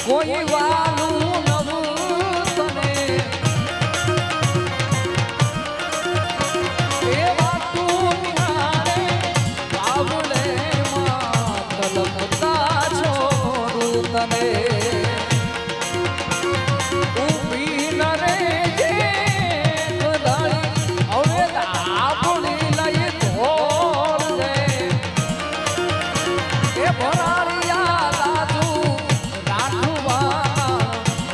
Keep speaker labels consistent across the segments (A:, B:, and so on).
A: કોઈ વાલું નવું તને એ વાતું નિહાળે બાબુલે માં તલકતા છોડું તને ઊભી ન રહેજે કદાળી હવે આપણી લઈ ધોર દે એ ભરાળિયા રાજુ રાખવા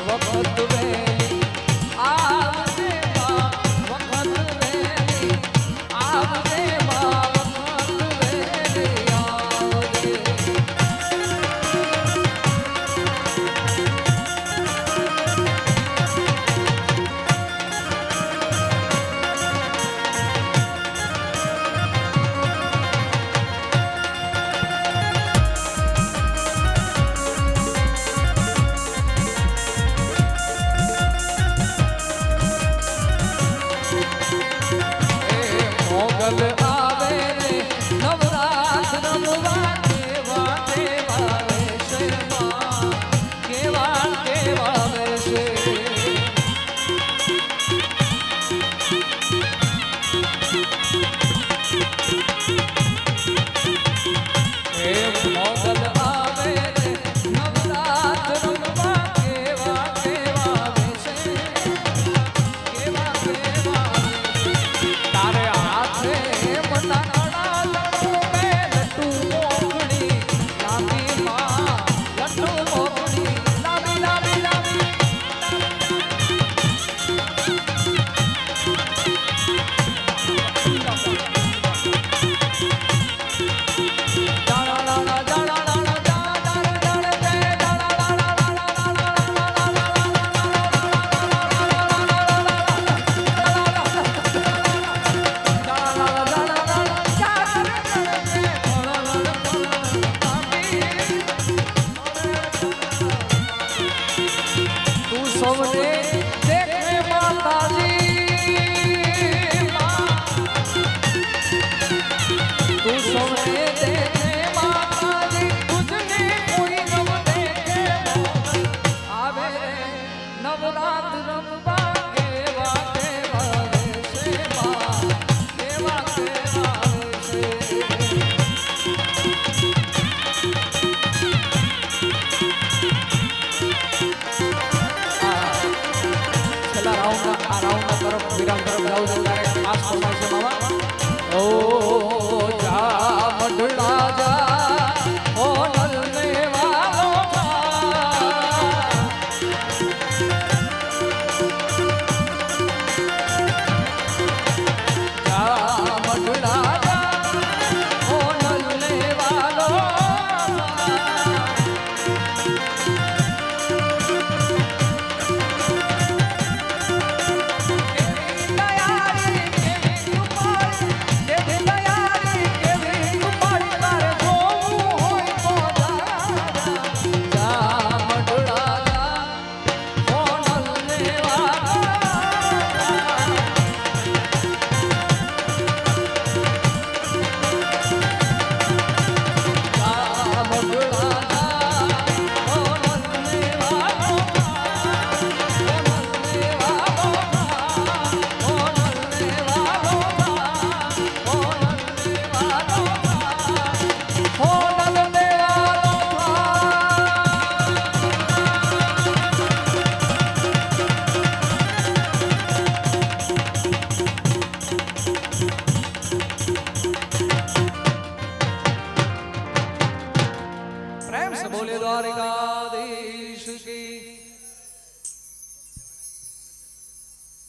A: વખત વેલી આવજે માં વખત વેલી આવજે માં વખત વેલી આવજે મોગલ આવે રે નવરાત રમવા કેવા કેવા વેશે માં કેવા કેવા વેશે એ મોગલ આવે રે નવરાત રમવા કેવા કેવા વેશે કેવા કેવા તારે હાથે મટાડા લડો મે લટ્ટુ મોગડી લાંબી માં લટ્ટુ મોગડી લાંબી લાંબી લાંબી તું સૌને દેખે માતાજી તું સૌને દેખે માતાજી તુજને કોઈ નવ દેખે આવે નવરાત રમવા કેવા કેવા વેશે માં કેવા કેવા વેશે છેલ્લા રાઉન્ડના તરફ વિરામ તરફ જાઉં છું